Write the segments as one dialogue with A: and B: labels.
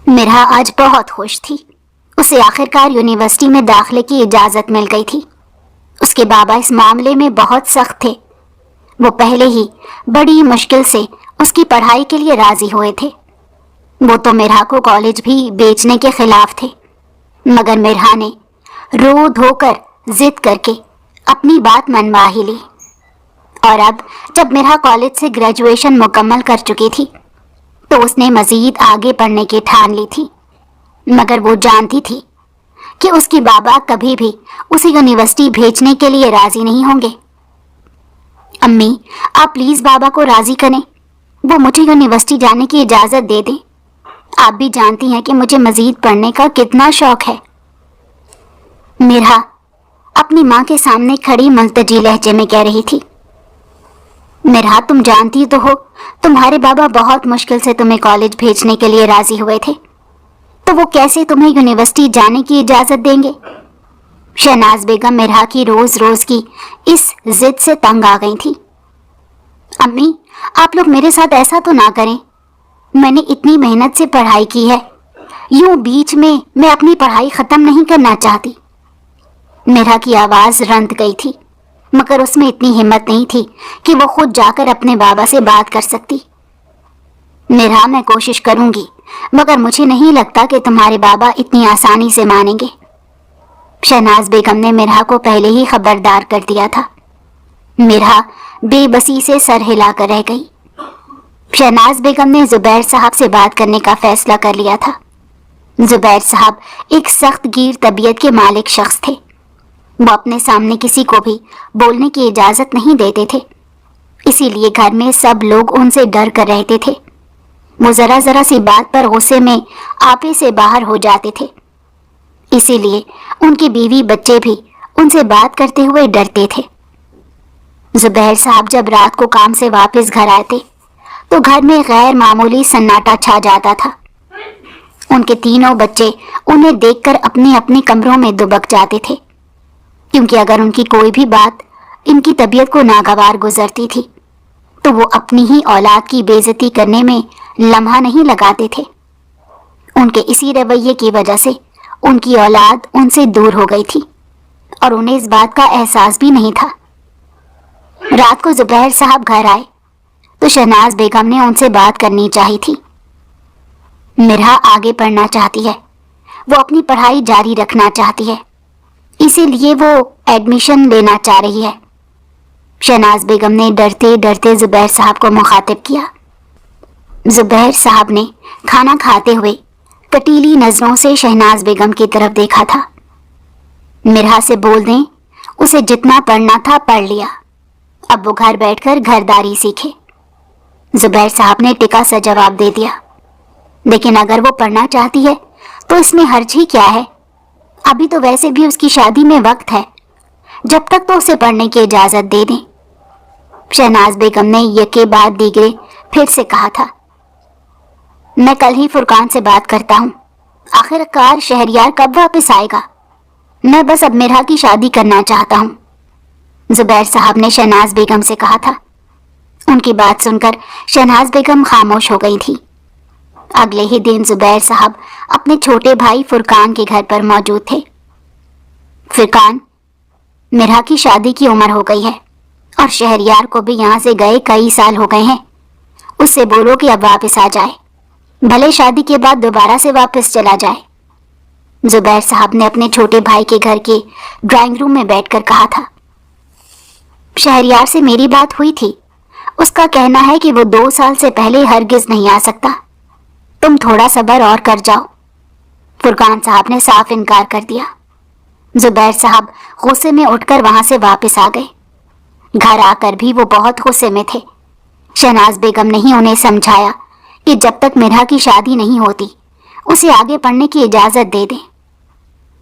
A: مرہا آج بہت خوش تھی۔ اسے آخرکار یونیورسٹی میں داخلے کی اجازت مل گئی تھی۔ اس کے بابا اس معاملے میں بہت سخت تھے۔ وہ پہلے ہی بڑی مشکل سے اس کی پڑھائی کے لیے راضی ہوئے تھے۔ وہ تو مرہا کو کالج بھی بیچنے کے خلاف تھے، مگر مرہا نے رو دھو کر ضد کر کے اپنی بات منوا ہی لی۔ اور اب جب مرہا کالج سے گریجویشن مکمل کر چکی تھی تو اس نے مزید آگے پڑھنے کی ٹھان لی تھی، مگر وہ جانتی تھی کہ اس کے بابا کبھی بھی اسے یونیورسٹی بھیجنے کے لیے راضی نہیں ہوں گے۔ امی، آپ پلیز بابا کو راضی کریں، وہ مجھے یونیورسٹی جانے کی اجازت دے دیں۔ آپ بھی جانتی ہیں کہ مجھے مزید پڑھنے کا کتنا شوق ہے۔ مرہا اپنی ماں کے سامنے کھڑی ملتجی لہجے میں کہہ رہی تھی۔ مرہا، تم جانتی تو ہو تمہارے بابا بہت مشکل سے تمہیں کالج بھیجنے کے لیے راضی ہوئے تھے، تو وہ کیسے تمہیں یونیورسٹی جانے کی اجازت دیں گے؟ شہناز بیگم مرہا کی روز روز کی اس ضد سے تنگ آ گئی تھی۔ امی، آپ لوگ میرے ساتھ ایسا تو نہ کریں، میں نے اتنی محنت سے پڑھائی کی ہے، یوں بیچ میں اپنی پڑھائی ختم نہیں کرنا چاہتی۔ مرہا کی آواز رند گئی تھی، مگر اس میں اتنی ہمت نہیں تھی کہ وہ خود جا کر اپنے بابا سے بات کر سکتی۔ مرہا، میں کوشش کروں گی، مگر مجھے نہیں لگتا کہ تمہارے بابا اتنی آسانی سے مانیں گے۔ شہناز بیگم نے مرہا کو پہلے ہی خبردار کر دیا تھا۔ مرہا بے بسی سے سر ہلا کر رہ گئی۔ شہناز بیگم نے زبیر صاحب سے بات کرنے کا فیصلہ کر لیا تھا۔ زبیر صاحب ایک سخت گیر طبیعت کے مالک شخص تھے۔ وہ اپنے سامنے کسی کو بھی بولنے کی اجازت نہیں دیتے تھے، اسی لیے گھر میں سب لوگ ان سے ڈر کر رہتے تھے۔ وہ ذرا ذرا سی بات پر غصے میں آپے سے باہر ہو جاتے تھے، اسی لیے ان کی بیوی بچے بھی ان سے بات کرتے ہوئے ڈرتے تھے۔ زبیر صاحب جب رات کو کام سے واپس گھر آتے تو گھر میں غیر معمولی سناٹا چھا جاتا تھا۔ ان کے تینوں بچے انہیں دیکھ کر اپنے اپنے کمروں میں دبک جاتے تھے، کیونکہ اگر ان کی کوئی بھی بات ان کی طبیعت کو ناگوار گزرتی تھی تو وہ اپنی ہی اولاد کی بے عزتی کرنے میں لمحہ نہیں لگاتے تھے۔ ان کے اسی رویے کی وجہ سے ان کی اولاد ان سے دور ہو گئی تھی، اور انہیں اس بات کا احساس بھی نہیں تھا۔ رات کو زبیر صاحب گھر آئے تو شہناز بیگم نے ان سے بات کرنی چاہی تھی۔ مرہا آگے پڑھنا چاہتی ہے، وہ اپنی پڑھائی جاری رکھنا چاہتی ہے، اسی لیے وہ ایڈمیشن لینا چاہ رہی ہے۔ شہناز بیگم نے ڈرتے ڈرتے زبیر صاحب کو مخاطب کیا۔ زبیر صاحب نے کھانا کھاتے ہوئے کٹیلی نظروں سے شہناز بیگم کی طرف دیکھا تھا۔ مرہا سے بول دیں، اسے جتنا پڑھنا تھا پڑھ لیا، اب وہ گھر بیٹھ کر گھرداری سیکھے۔ زبیر صاحب نے ٹکا سا جواب دے دیا، لیکن اگر وہ پڑھنا چاہتی ہے تو اس میں حرج ہی کیا ہے؟ ابھی تو ویسے بھی اس کی شادی میں وقت ہے، جب تک تو اسے پڑھنے کی اجازت دے دیں۔ شہناز بیگم نے یکے بعد دیگرے پھر سے کہا تھا، میں کل ہی فرقان سے بات کرتا ہوں، آخر کار شہریار کب واپس آئے گا؟ میں بس اب مرہا کی شادی کرنا چاہتا ہوں، زبیر صاحب نے شہناز بیگم سے کہا تھا۔ ان کی بات سن کر شہناز بیگم خاموش ہو گئی تھی۔ اگلے ہی دن زبیر صاحب اپنے چھوٹے بھائی فرقان کے گھر پر موجود تھے۔ فرقان، مرہا کی شادی کی عمر ہو گئی ہے اور شہریار کو بھی یہاں سے گئے کئی سال ہو گئے ہیں، اس سے بولو کہ اب واپس آ جائے، بھلے شادی کے بعد دوبارہ سے واپس چلا جائے۔ زبیر صاحب نے اپنے چھوٹے بھائی کے گھر کے ڈرائنگ روم میں بیٹھ کر کہا تھا۔ شہریار سے میری بات ہوئی تھی، اس کا کہنا ہے کہ وہ 2 سال سے پہلے ہرگز نہیں آ سکتا، تم تھوڑا صبر اور کر جاؤ۔ فرقان صاحب نے صاف انکار کر دیا۔ زبیر صاحب غصے میں اٹھ کر وہاں سے واپس آ گئے۔ گھر آ کر بھی وہ بہت غصے میں تھے۔ شہناز بیگم نے ہی انہیں سمجھایا کہ جب تک مرہا کی شادی نہیں ہوتی اسے آگے پڑھنے کی اجازت دے دیں۔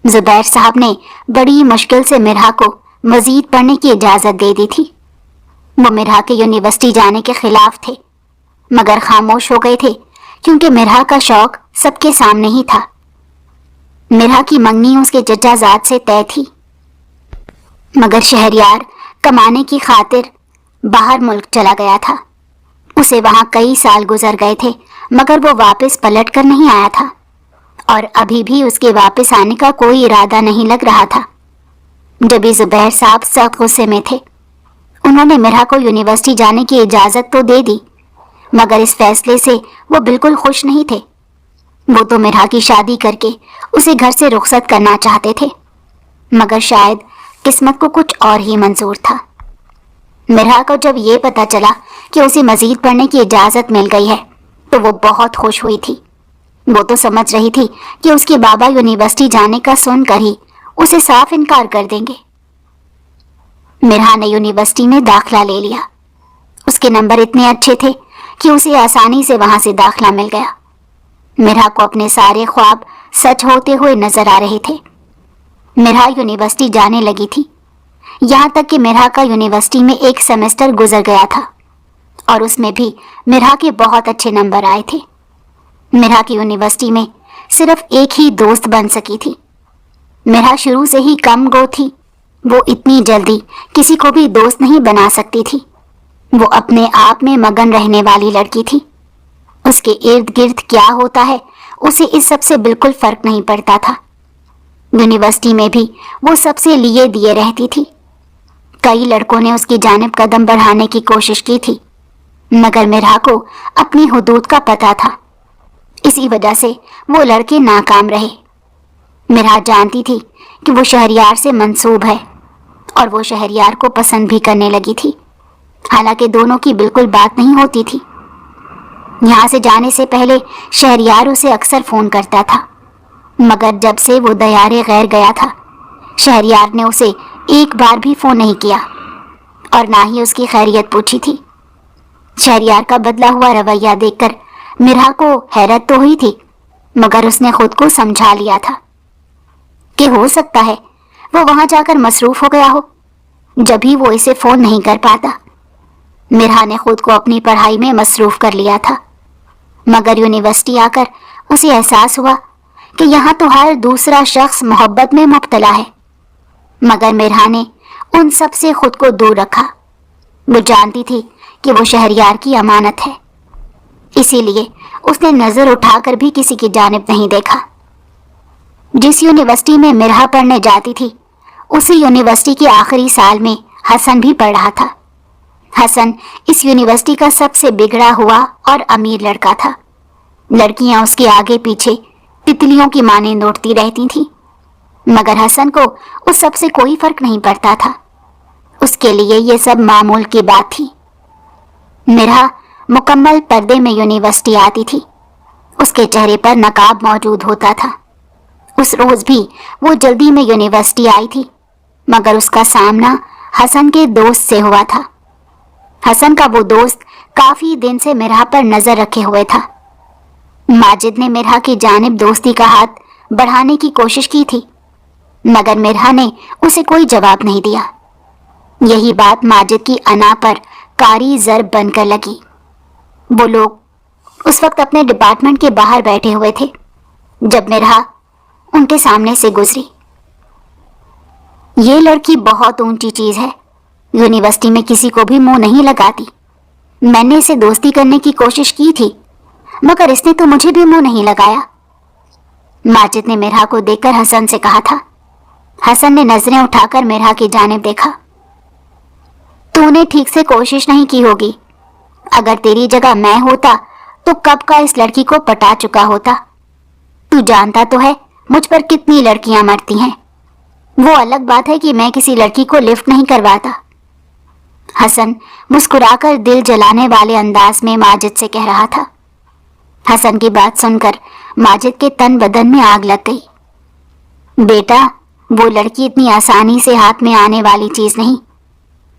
A: زبیر صاحب نے بڑی مشکل سے مرہا کو مزید پڑھنے کی اجازت دے دی تھی۔ وہ مرہا کے یونیورسٹی جانے کے خلاف تھے، مگر خاموش ہو گئے تھے کیونکہ مرہا کا شوق سب کے سامنے ہی تھا۔ مرہا کی منگنی اس کے چچا زاد سے طے تھی، مگر شہریار کمانے کی خاطر باہر ملک چلا گیا تھا۔ اسے وہاں کئی سال گزر گئے تھے، مگر وہ واپس پلٹ کر نہیں آیا تھا۔ और अभी भी उसके वापस आने का कोई इरादा नहीं लग रहा था। डबी जुबैर साहब सख्त गुस्से में थे। उन्होंने मिरहा को यूनिवर्सिटी जाने की इजाजत तो दे दी, मगर इस फैसले से वो बिल्कुल खुश नहीं थे। वो तो मिरहा की शादी करके उसे घर से रुखसत करना चाहते थे, मगर शायद किस्मत को कुछ और ही मंजूर था। मिरहा को जब ये पता चला कि उसे मजीद पढ़ने की इजाजत मिल गई है तो वो बहुत खुश हुई थी। वो तो समझ रही थी कि उसके बाबा यूनिवर्सिटी जाने का सुनकर ही उसे साफ इनकार कर देंगे। मिरहा ने यूनिवर्सिटी में दाखिला ले लिया। उसके नंबर इतने अच्छे थे कि उसे आसानी से वहां से दाखिला मिल गया। मिरहा को अपने सारे ख्वाब सच होते हुए नजर आ रहे थे। मिरहा यूनिवर्सिटी जाने लगी थी, यहाँ तक कि मिरहा का यूनिवर्सिटी में एक सेमेस्टर गुजर गया था और उसमें भी मिरहा के बहुत अच्छे नंबर आए थे। मिरहा की यूनिवर्सिटी में सिर्फ एक ही दोस्त बन सकी थी। मिरहा शुरू से ही कम गो थी। वो इतनी जल्दी किसी को भी दोस्त नहीं बना सकती थी। वो अपने आप में मगन रहने वाली लड़की थी। उसके इर्द गिर्द क्या होता है उसे इस सब से बिल्कुल फर्क नहीं पड़ता था। यूनिवर्सिटी में भी वो सबसे लिए दिए रहती थी। कई लड़कों ने उसकी जानिब कदम बढ़ाने की कोशिश की थी, मगर मिरहा को अपनी हुदूद का पता था। इसी वजह से वो लड़के नाकाम रहे। मिरहा जानती थी कि वो शहरयार से मंसूब है और वो शहरयार को पसंद भी करने लगी थी, हालांकि दोनों की बिल्कुल बात नहीं होती थी। यहाँ से जाने से पहले शहरयार उसे अक्सर फोन करता था, मगर जब से वो दयारे गैर गया था शहरयार ने उसे एक बार भी फोन नहीं किया और ना ही उसकी खैरियत पूछी थी। शहरयार का बदला हुआ रवैया देखकर मिरहा को हैरत तो हुई थी, मगर उसने खुद को समझा लिया था कि हो सकता है वो वहां जाकर मसरूफ हो गया हो, जब भी वो इसे फोन नहीं कर पाता। मिरहा ने खुद को अपनी पढ़ाई में मसरूफ कर लिया था, मगर यूनिवर्सिटी आकर उसे एहसास हुआ कि यहाँ तो हर दूसरा शख्स मोहब्बत में मुब्तला है, मगर मिरहा ने उन सब से खुद को दूर रखा। वो जानती थी कि वो शहरयार की अमानत है, इसीलिए उसने नजर उठाकर भी किसी की जानिब नहीं देखा। जिस यूनिवर्सिटी में मिरहा पढ़ने जाती थी उसी यूनिवर्सिटी के आखिरी साल में हसन भी पढ़ रहा था। हसन इस यूनिवर्सिटी का सबसे बिगड़ा हुआ और अमीर लड़का था। लड़कियां उसके आगे पीछे तितलियों की मानें उड़ती रहती थीं, मगर हसन को उस सब से कोई फर्क नहीं पड़ता था। उसके लिए ये सब मामूल की बात थी। मिरहा मुकम्मल पर्दे में यूनिवर्सिटी आती थी। उसके चेहरे पर नकाब मौजूद होता था। उस रोज भी वो जल्दी में यूनिवर्सिटी आई थी, मगर उसका सामना हसन के दोस्त से हुआ था। हसन का वो दोस्त काफी दिन से मिरहा पर नजर रखे हुए था। माजिद ने मिरहा की जानिब दोस्ती का हाथ बढ़ाने की कोशिश की थी, मगर मिरहा ने उसे कोई जवाब नहीं दिया। यही बात माजिद की अना पर कारी ज़र्ब बनकर लगी। वो लोग उस वक्त अपने डिपार्टमेंट के बाहर बैठे हुए थे जब मिरहा उनके सामने से गुजरी। ये लड़की बहुत ऊंची चीज है, यूनिवर्सिटी में किसी को भी मुंह नहीं लगाती। मैंने इसे दोस्ती करने की कोशिश की थी, मगर इसने तो मुझे भी मुंह नहीं लगाया। माजिद ने मिरहा को देखकर हसन से कहा था। हसन ने नजरें उठाकर मिरहा की जानिब देखा। तूने ठीक से कोशिश नहीं की होगी। अगर तेरी जगह मैं होता तो कब का इस लड़की को पटा चुका होता। तू जानता तो है मुझ पर कितनी लड़कियां मरती हैं। वो अलग बात है कि मैं किसी लड़की को लिफ्ट नहीं करवाता। हसन मुस्कुराकर दिल जलाने वाले अंदाज में माजिद से कह रहा था। हसन की बात सुनकर माजिद के तन बदन में आग लग गई। बेटा, वो लड़की इतनी आसानी से हाथ में आने वाली चीज नहीं।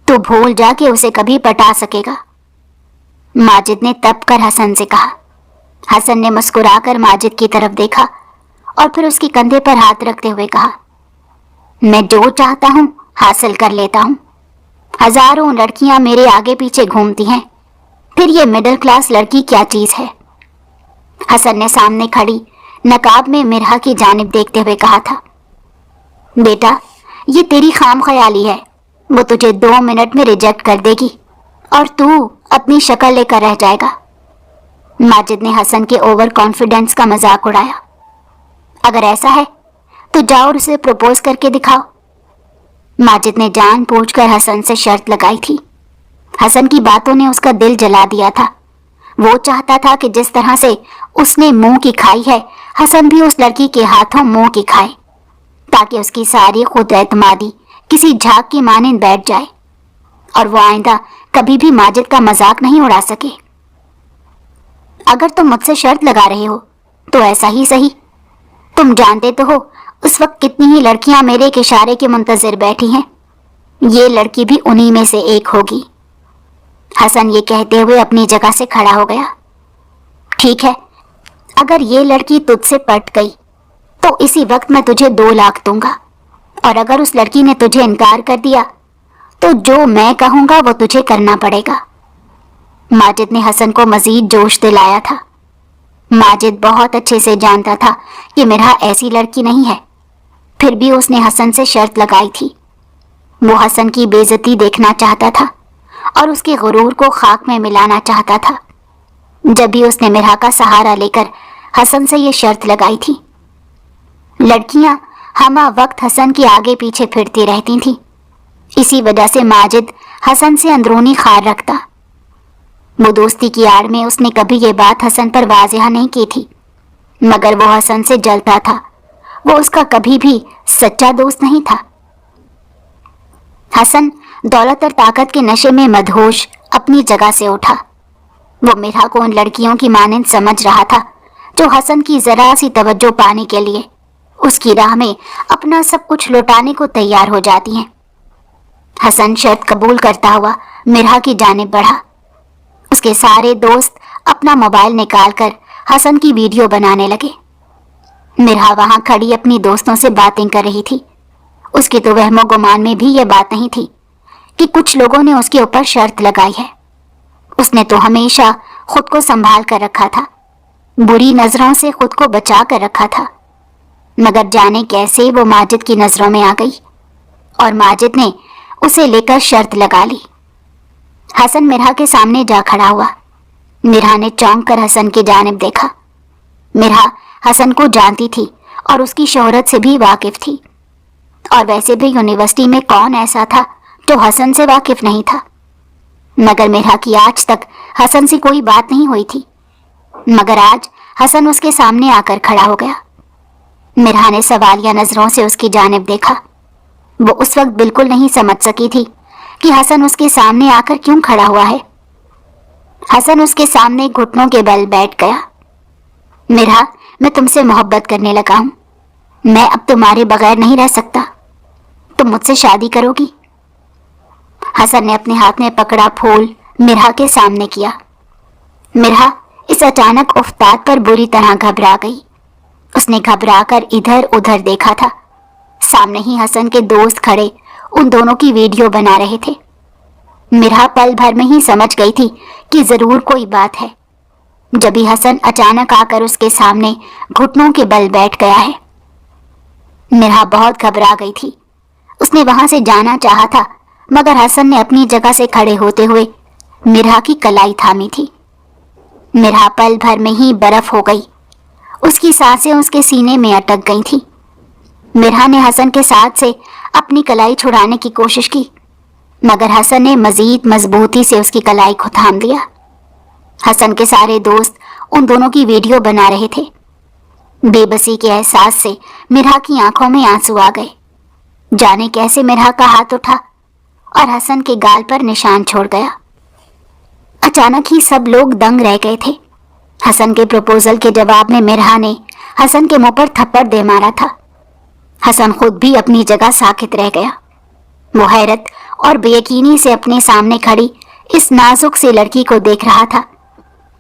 A: तू भूल जा कि उसे कभी पटा सकेगा, माजिद ने तप कर हसन से कहा। हसन ने मुस्कुराकर माजिद की तरफ देखा और फिर उसके कंधे पर हाथ रखते हुए कहा, मैं जो चाहता हूं हासिल कर लेता हूं। हजारों लड़कियां मेरे आगे पीछे घूमती हैं, फिर ये मिडिल क्लास लड़की क्या चीज है। हसन ने सामने खड़ी नकाब में मिरहा की जानिब देखते हुए कहा था, बेटा, ये तेरी खाम ख्याली है। वो तुझे 2 मिनट में रिजेक्ट कर देगी और तू अपनी शक्ल लेकर रह जाएगा। माजिद ने हसन के ओवर कॉन्फिडेंस का मजाक उड़ाया। अगर ऐसा है तो जाओ और उसे प्रपोज करके दिखाओ। माजिद ने जानबूझकर हसन से शर्त लगाई थी। हसन की बातों ने उसका दिल जला दिया था। वो चाहता था कि जिस तरह से उसने मुंह की खाई है, हसन भी उस लड़की के हाथों मुंह की खाए, ताकि उसकी सारी खुद एतमादी किसी झाग की मानिंद बैठ जाए और वो आइंदा कभी भी माजिद का मजाक नहीं उड़ा सके। अगर तुम मुझसे शर्त लगा रहे हो तो ऐसा ही सही। तुम जानते तो हो उस वक्त कितनी ही लड़कियां मेरे एक इशारे के मुंतजिर बैठी हैं। ये लड़की भी उन्हीं में से एक होगी। हसन ये कहते हुए अपनी जगह से खड़ा हो गया। ठीक है, अगर ये लड़की तुझसे पट गई तो इसी वक्त मैं तुझे 2 लाख दूंगा, और अगर उस लड़की ने तुझे इनकार कर दिया तो जो मैं कहूंगा वो तुझे करना पड़ेगा। माजिद ने हसन को मजीद जोश दिलाया था। माजिद बहुत अच्छे से जानता था कि मिरहा ऐसी लड़की नहीं है, फिर भी उसने हसन से शर्त लगाई थी। वो हसन की बेइज्जती देखना चाहता था और उसके गुरूर को खाक में मिलाना चाहता था। जब भी उसने मिरहा का सहारा लेकर हसन से ये शर्त लगाई थी। लड़कियां हमा वक्त हसन के आगे पीछे फिरती रहती थीं। इसी वजह से माजिद हसन से अंदरूनी खार रखता। वो दोस्ती की आड़ में उसने कभी ये बात हसन पर वाज़ेह नहीं की थी, मगर वो हसन से जलता था। वो उसका कभी भी सच्चा दोस्त नहीं था। हसन दौलत और ताकत के नशे में मदहोश अपनी जगह से उठा। वो मिरहा को उन लड़कियों की मानिंद समझ रहा था जो हसन की जरा सी तवज्जो पाने के लिए उसकी राह में अपना सब कुछ लौटाने को तैयार हो जाती हैं। हसन शर्त कबूल करता हुआ मिरहा की जानिब बढ़ा। उसके सारे दोस्त अपना मोबाइल निकालकर हसन की वीडियो बनाने लगे। मिरहा वहां खड़ी अपनी दोस्तों से बातें कर रही थी। उसके तो वहमो गुमान में भी ये बात नहीं थी कि कुछ लोगों ने उसके ऊपर शर्त लगाई है। उसने तो हमेशा खुद को संभाल कर रखा था, बुरी नजरों से खुद को बचा कर रखा था, मगर जाने कैसे वो माजिद की नजरों में आ गई और माजिद ने उसे लेकर शर्त लगा ली। हसन मिरहा के सामने जा खड़ा हुआ। मिरहा ने चौंक कर हसन की जानिब देखा। मिरहा हसन को जानती थी और उसकी शोहरत से भी वाकिफ थी, और वैसे भी यूनिवर्सिटी में कौन ऐसा था जो हसन से वाकिफ नहीं था। मगर मिरहा की आज तक हसन से कोई बात नहीं हुई थी, मगर आज हसन उसके सामने आकर खड़ा हो गया। मिरहा ने सवालिया नजरों से उसकी जानिब देखा। वो उस वक्त बिल्कुल नहीं समझ सकी थी कि हसन उसके सामने आकर क्यों खड़ा हुआ है। हसन उसके सामने घुटनों के बल बैठ गया। मिरहा, मैं तुमसे मोहब्बत करने लगा हूं। मैं अब तुम्हारे बगैर नहीं रह सकता। तुम मुझसे शादी करोगी? हसन ने अपने हाथ में पकड़ा फूल मिरहा के सामने किया। मिरहा इस अचानक उफ्ताद पर बुरी तरह घबरा गई। उसने घबराकर इधर उधर देखा था। सामने ही हसन के दोस्त खड़े उन दोनों की वीडियो बना रहे थे। मिरहा पल भर में ही समझ गई थी कि जरूर कोई बात है, जब ही हसन अचानक आकर उसके सामने घुटनों के बल बैठ गया है। मिरहा बहुत घबरा गई थी। उसने वहां से जाना चाहा था, मगर हसन ने अपनी जगह से खड़े होते हुए मिरहा की कलाई थामी थी। मिरहा पल भर में ही बर्फ हो गई। उसकी सांसें उसके सीने में अटक गई थी। मिरहा ने हसन के साथ से अपनी कलाई छुड़ाने की कोशिश की, मगर हसन ने मजीद मजबूती से उसकी कलाई को थाम लिया। हसन के सारे दोस्त उन दोनों की वीडियो बना रहे थे। बेबसी के एहसास से मिरहा की आंखों में आंसू आ गए। जाने कैसे मिरहा का हाथ उठा और हसन के गाल पर निशान छोड़ गया। अचानक ही सब लोग दंग रह गए थे। हसन के प्रपोजल के जवाब में मिरहा ने हसन के मुंह पर थप्पड़ दे मारा था। हसन खुद भी अपनी जगह साकित रह गया। वो हैरत और बेयकीनी से अपने सामने खड़ी इस नाजुक सी लड़की को देख रहा था,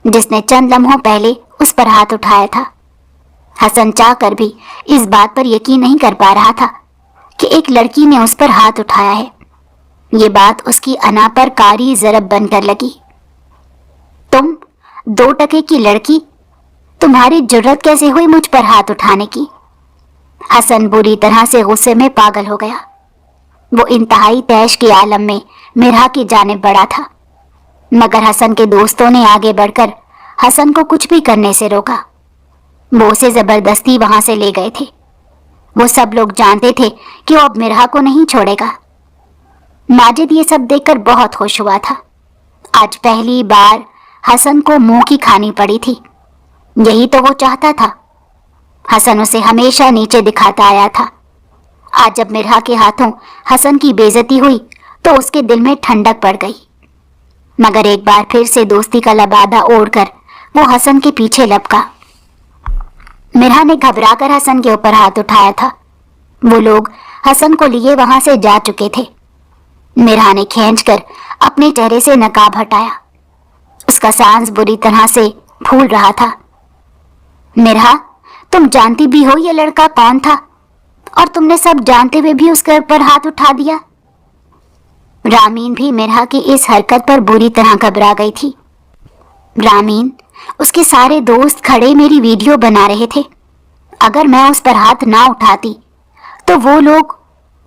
A: जिसने चंद लम्हों पहले उस पर हाथ उठाया था। हसन चाहकर भी इस बात पर यकीन नहीं कर पा रहा था कि एक लड़की ने उस पर हाथ उठाया है। ये बात उसकी अना पर कारी ज़रब बनकर लगी। तुम 2 टके की लड़की, तुम्हारी जुर्रत कैसे हुई मुझ पर हाथ उठाने की? हसन बुरी तरह से गुस्से में पागल हो गया। वो इंतहाई तैश के आलम में मिरहा की जानिब बढ़ा था, मगर हसन के दोस्तों ने आगे बढ़कर हसन को कुछ भी करने से रोका। وہ उसे जबरदस्ती वहां से ले गए थे। वो सब लोग जानते थे कि वो अब मिरहा को नहीं छोड़ेगा। माजिद ये सब देखकर बहुत खुश हुआ था। आज पहली बार हसन को मुंह की खानी पड़ी थी। यही तो वो चाहता था। हसन उसे हमेशा नीचे दिखाता आया था। आज जब मिरहा के हाथों हसन की बेइज्जती हुई तो उसके दिल में ठंडक पड़ गई। मगर एक बार फिर से दोस्ती का लबादा ओढ़कर वो हसन के पीछे लपका। मिरहा ने घबराकर हसन के ऊपर हाथ उठाया था। वो लोग हसन को लिए वहां से जा चुके थे। मिरहा ने खींचकर अपने चेहरे से नकाब हटाया। उसका सांस बुरी तरह से फूल रहा था। मिरहा, तुम जानती भी हो ये लड़का कौन था, और तुमने सब जानते हुए भी उसके ऊपर हाथ उठा दिया। रामीन भी मिरहा की इस हरकत पर बुरी तरह घबरा गई थी। रामीन, उसके सारे दोस्त खड़े मेरी वीडियो बना रहे थे। अगर मैं उस पर हाथ ना उठाती तो वो लोग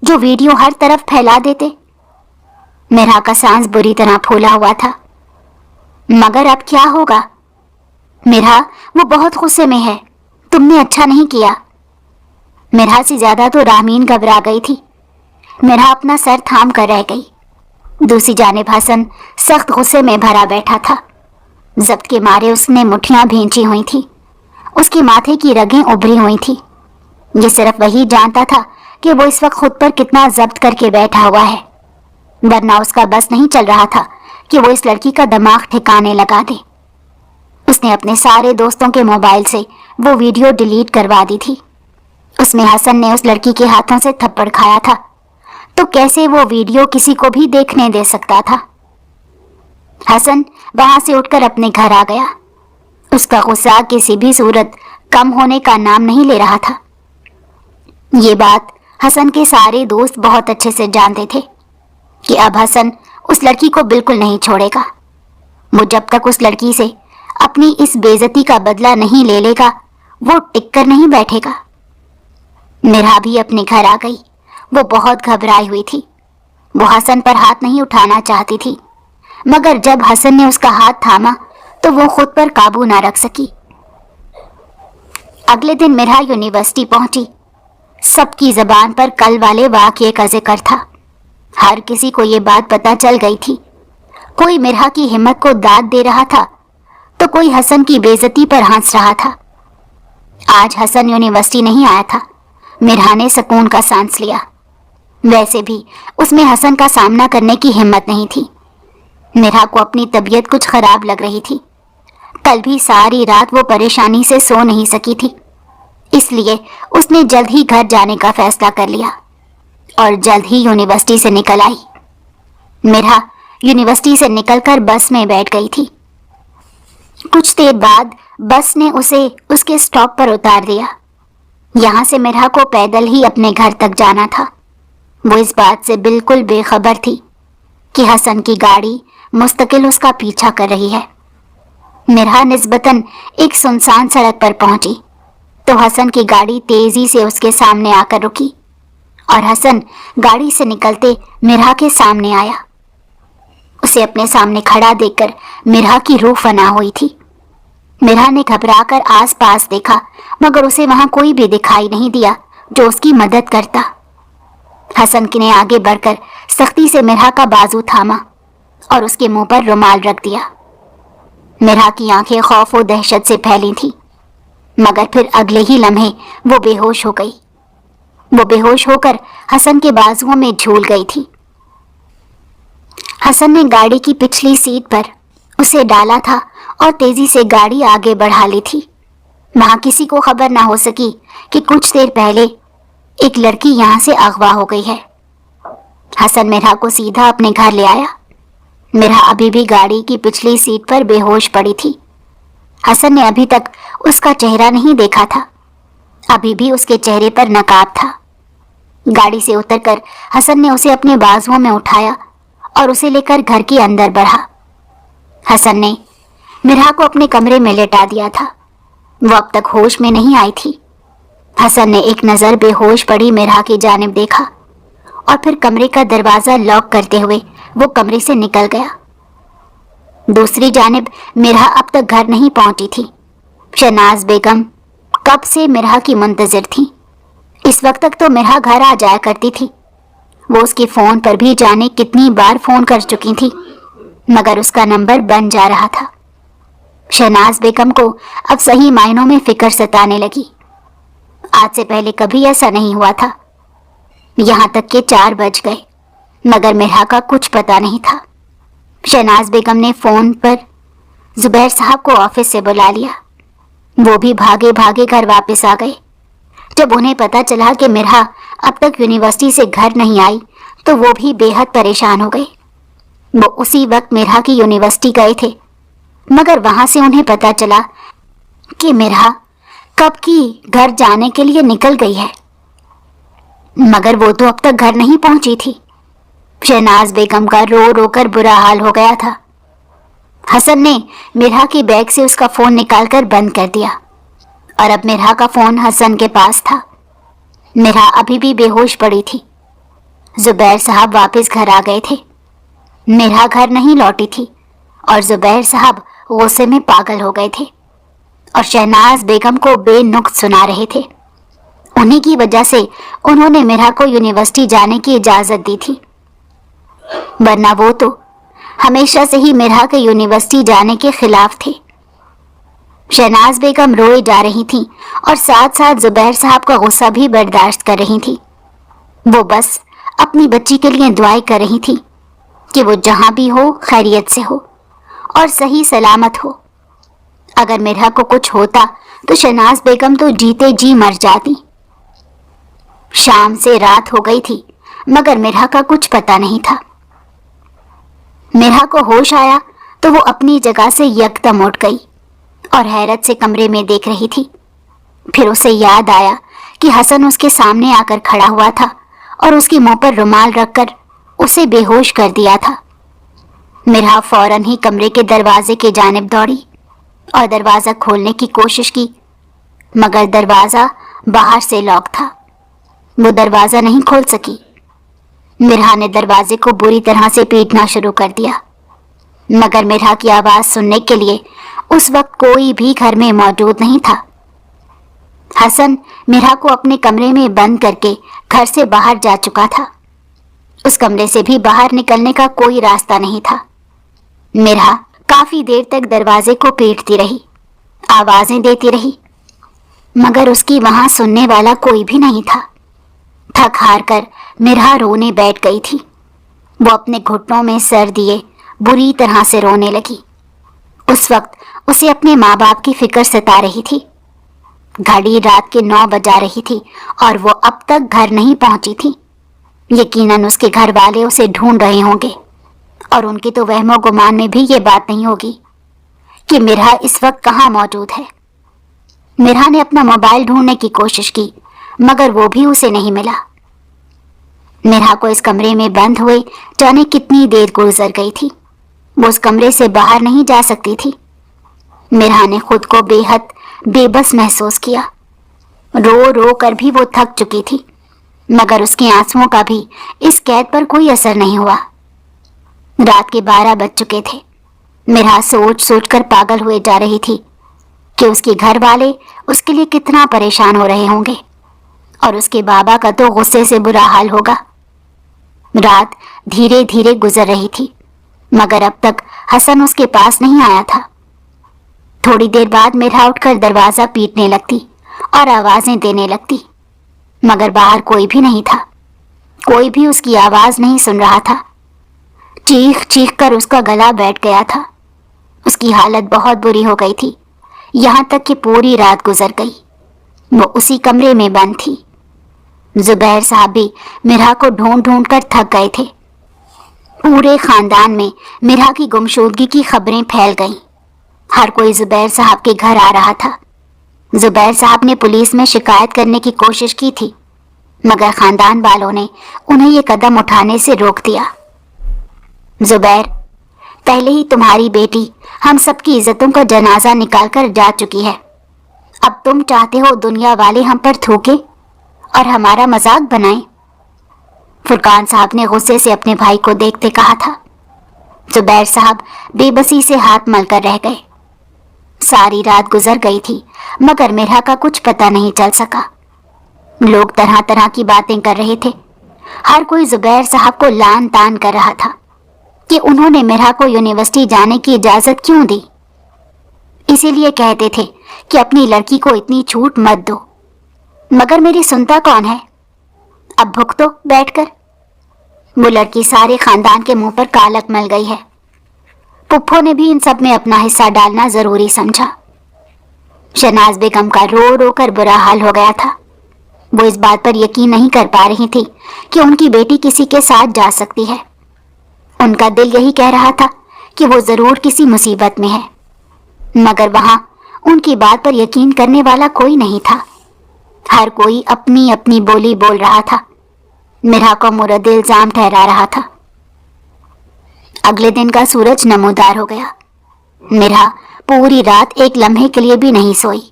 A: जो वीडियो हर तरफ फैला देते। मिरहा का सांस बुरी तरह फूला हुआ था। मगर अब क्या होगा? मिरहा, वो बहुत गुस्से में है। तुमने अच्छा नहीं किया। मिरहा से ज्यादा तो रामीन घबरा गई थी। मिरहा अपना सर थाम कर रह गई। दूसरी जानिब हसन सख्त गुस्से में भरा बैठा था। जब्त के मारे उसने मुट्ठियां भींची हुई थी। उसके माथे की रगें उभरी हुई थी। ये सिर्फ वही जानता था कि वो इस वक्त खुद पर कितना जब्त करके बैठा हुआ है, वरना उसका बस नहीं चल रहा था कि वो इस लड़की का दिमाग ठिकाने लगा दे। उसने अपने सारे दोस्तों के मोबाइल से वो वीडियो डिलीट करवा दी थी। उसमें हसन ने उस लड़की के हाथों से थप्पड़ खाया था, तो कैसे वो वीडियो किसी को भी देखने दे सकता था? हसन वहां से उठकर अपने घर आ गया। उसका गुस्सा किसी भी सूरत कम होने का नाम नहीं ले रहा था। ये बात हसन के सारे दोस्त बहुत अच्छे से जानते थे कि अब हसन उस लड़की को बिल्कुल नहीं छोड़ेगा। वो जब तक उस लड़की से अपनी इस बेइज्जती का बदला नहीं ले लेगा, वो टिक कर नहीं बैठेगा। मिरहा भी अपने घर आ गई। वो बहुत घबराई हुई थी। वो हसन पर हाथ नहीं उठाना चाहती थी, मगर जब हसन ने उसका हाथ थामा तो वो खुद पर काबू ना रख सकी। अगले दिन मिरहा यूनिवर्सिटी पहुंची। सबकी जबान पर कल वाले वाकये का जिक्र था। हर किसी को ये बात पता चल गई थी। कोई मिरहा की हिम्मत को दाद दे रहा था तो कोई हसन की बेइज्जती पर हंस रहा था। आज हसन यूनिवर्सिटी नहीं आया था। मिरहा ने सुकून का सांस लिया। वैसे भी उसमें हसन का सामना करने की हिम्मत नहीं थी। मिरहा को अपनी तबीयत कुछ खराब लग रही थी। कल भी सारी रात वो परेशानी से सो नहीं सकी थी। इसलिए उसने जल्द ही घर जाने का फैसला कर लिया और जल्द ही यूनिवर्सिटी से निकल आई। मिरहा यूनिवर्सिटी से निकलकर बस में बैठ गई थी। कुछ देर बाद बस ने उसे उसके स्टॉप पर उतार दिया। यहाँ से मिरहा को पैदल ही अपने घर तक जाना था। वो इस बात से बिल्कुल बेखबर थी कि हसन की गाड़ी मुस्तकिल उसका पीछा कर रही है। मिरहा निस्बतन एक सुनसान सड़क पर पहुंची तो हसन की गाड़ी तेजी से उसके सामने आकर रुकी और हसन गाड़ी से निकलते मिरहा के सामने आया। उसे अपने सामने खड़ा देखकर मिरहा की रूह फना हुई थी। मिरहा ने घबराकर आसपास देखा, मगर उसे वहां कोई भी दिखाई नहीं दिया जो उसकी मदद करता। हसन ने आगे बढ़कर सख्ती से मिरहा का बाजू थामा और उसके मुंह पर रुमाल रख दिया। मिरहा की आंखें खौफ और दहशत से फैली थीं, मगर फिर अगले ही लम्हे वो बेहोश हो गई। वो बेहोश होकर हसन के बाजुओं में झूल गई थी। हसन ने गाड़ी की पिछली सीट पर उसे डाला था और तेजी से गाड़ी आगे बढ़ा ली थी। वहां किसी को खबर ना हो सकी कि कुछ देर पहले एक लड़की यहां से अगवा हो गई है। हसन मिरहा को सीधा अपने घर ले आया। मिरहा अभी भी गाड़ी की पिछली सीट पर बेहोश पड़ी थी। हसन ने अभी तक उसका चेहरा नहीं देखा था। अभी भी उसके चेहरे पर नकाब था। गाड़ी से उतरकर हसन ने उसे अपने बाजुओं में उठाया और उसे लेकर घर के अंदर बढ़ा। हसन ने मिरहा को अपने कमरे में लेटा दिया था। वो अब तक होश में नहीं आई थी। हसन ने एक नजर बेहोश पड़ी मिरहा की जानिब देखा और फिर कमरे का दरवाजा लॉक करते हुए वो कमरे से निकल गया। दूसरी जानिब मिरहा अब तक घर नहीं पहुंची थी। शहनाज बेगम, कब से मिरहा की मुंतजिर थी। इस वक्त तक तो मिरहा घर आ जाया करती थी। वो उसके फोन पर भी जाने कितनी बार फोन कर चुकी थी, मगर उसका नंबर बंद जा रहा था। शहनाज बेगम को अब सही मायनों में फिक्र सताने लगी। आज से पहले कभी ऐसा नहीं हुआ था। यहाँ तक के 4 बज गए, मगर मिरहा का कुछ पता नहीं था। शहनाज बेगम ने फोन पर जुबैर साहब को ऑफिस से बुला लिया। वो भी भागे भागे घर वापस आ गए। जब उन्हें पता चला कि मिरहा अब तक यूनिवर्सिटी से घर नहीं आई, तो वो भी बेहद परेशान हो गए। वो उसी वक्त मिरहा की यूनिवर्सिटी गए थे, मगर वहां से उन्हें पता चला कि मिरहा कब की घर जाने के लिए निकल गई है, मगर वो तो अब तक घर नहीं पहुंची थी। शहनाज बेगम का रो रो कर बुरा हाल हो गया था। हसन ने मिरहा के बैग से उसका फोन निकालकर बंद कर दिया और अब मिरहा का फोन हसन के पास था। मिरहा अभी भी बेहोश पड़ी थी। जुबैर साहब वापस घर आ गए थे। मिरहा घर नहीं लौटी थी और जुबैर साहब गुस्से में पागल हो गए थे और शहनाज बेगम को बेनुक्स सुना रहे थे। उन्हीं की वजह से उन्होंने मिरहा को यूनिवर्सिटी जाने की इजाजत दी थी, वरना वो तो हमेशा से ही मिरहा के यूनिवर्सिटी जाने के खिलाफ थे। शहनाज बेगम रोए जा रही थी और साथ साथ जुबैर साहब का गुस्सा भी बर्दाश्त कर रही थी। वो बस अपनी बच्ची के लिए दुआएं कर रही थी कि वो जहां भी हो खैरियत से हो और सही सलामत हो। अगर मिरहा को कुछ होता तो शहनाज बेगम तो जीते जी मर जाती। शाम से रात हो गई थी, मगर मिरहा का कुछ पता नहीं था। मिरहा को होश आया तो वो अपनी जगह से यकदम उठ गई और हैरत से कमरे में देख रही थी। फिर उसे याद आया कि हसन उसके सामने आकर खड़ा हुआ था और उसके मुंह पर रुमाल रखकर उसे बेहोश कर दिया था। मिरहा फौरन ही कमरे के दरवाजे की जानिब दौड़ी और दरवाजा खोलने की कोशिश की, मगर दरवाजा बाहर से लॉक था। वो दरवाजा नहीं खोल सकी। मिरहा ने दरवाजे को बुरी तरह से पीटना शुरू कर दिया, मगर मिरहा की आवाज सुनने के लिए उस वक्त कोई भी घर में मौजूद नहीं था। हसन मिरहा को अपने कमरे में बंद करके घर से बाहर जा चुका था। उस कमरे से भी बाहर निकलने का कोई रास्ता नहीं था। मिरहा काफी देर तक दरवाजे को पीटती रही, आवाजें देती रही, मगर उसकी वहां सुनने वाला कोई भी नहीं था। थक हार कर मिरहा रोने बैठ गई थी। वो अपने घुटनों में सर दिए बुरी तरह से रोने लगी। उस वक्त उसे अपने माँ बाप की फिक्र सता रही थी। घड़ी रात के 9 बजा रही थी और वो अब तक घर नहीं पहुंची थी। यकीनन उसके घर वाले उसे ढूंढ रहे होंगे और उनके तो वहमो गुमान में भी ये बात नहीं होगी कि मिरहा इस वक्त कहाँ मौजूद है। मिरहा ने अपना मोबाइल ढूंढने की कोशिश की, मगर वो भी उसे नहीं मिला। मिरहा को इस कमरे में बंद हुए जाने कितनी देर गुजर गई थी। वो उस कमरे से बाहर नहीं जा सकती थी। मिरहा ने खुद को बेहद बेबस महसूस किया। रो रो कर भी वो थक चुकी थी, मगर उसके आंसुओं का भी इस कैद पर कोई असर नहीं हुआ। रात के 12 बज चुके थे। मिरहा सोच सोच कर पागल हुए जा रही थी कि उसके घर वाले उसके लिए कितना परेशान हो रहे होंगे और उसके बाबा का तो गुस्से से बुरा हाल होगा। रात धीरे धीरे गुजर रही थी, मगर अब तक हसन उसके पास नहीं आया था। थोड़ी देर बाद मिरहा उठकर दरवाजा पीटने लगती और आवाजें देने लगती, मगर बाहर कोई भी नहीं था। कोई भी उसकी आवाज नहीं सुन रहा था। चीख चीख कर उसका गला बैठ गया था। उसकी हालत बहुत बुरी हो गई थी, यहाँ तक कि पूरी रात गुजर गई। वो उसी कमरे में बंद थी। जुबैर साहब भी मिरहा को ढूंढ ढूंढ कर थक गए थे। पूरे खानदान में मिरहा की गुमशुदगी की खबरें फैल गईं। हर कोई जुबैर साहब के घर आ रहा था। जुबैर साहब ने पुलिस में शिकायत करने की कोशिश की थी, मगर खानदान वालों ने उन्हें ये कदम उठाने से रोक दिया। जुबैर, पहले ही तुम्हारी बेटी हम सबकी इज्जतों का जनाजा निकाल कर जा चुकी है। अब तुम चाहते हो दुनिया वाले हम पर थूके और हमारा मजाक बनाएं? फुरकान साहब ने गुस्से से अपने भाई को देखते कहा था। जुबैर साहब बेबसी से हाथ मलकर रह गए। सारी रात गुजर गई थी, मगर मिरहा का कुछ पता नहीं चल सका। लोग तरह तरह की बातें कर रहे थे। हर कोई जुबैर साहब को लान तान कर रहा था कि उन्होंने मिरहा को यूनिवर्सिटी जाने की इजाजत क्यों दी। इसीलिए कहते थे कि अपनी लड़की को इतनी छूट मत दो। मगर मेरी सुनता कौन है? अब भुगतो बैठकर। वो लड़की सारे खानदान के मुंह पर कालक मल गई है। पुप्पो ने भी इन सब में अपना हिस्सा डालना जरूरी समझा। शहनाज बेगम का रो रो कर बुरा हाल हो गया था। वो इस बात पर यकीन नहीं कर पा रही थी कि उनकी बेटी किसी के साथ जा सकती है। उनका दिल यही कह रहा था कि वो जरूर किसी मुसीबत में है, मगर वहां उनकी बात पर यकीन करने वाला कोई नहीं था। हर कोई अपनी अपनी बोली बोल रहा था। मिरहा को मुरद इल्जाम ठहरा रहा था। अगले दिन का सूरज नमूदार हो गया। मिरहा पूरी रात एक लम्हे के लिए भी नहीं सोई।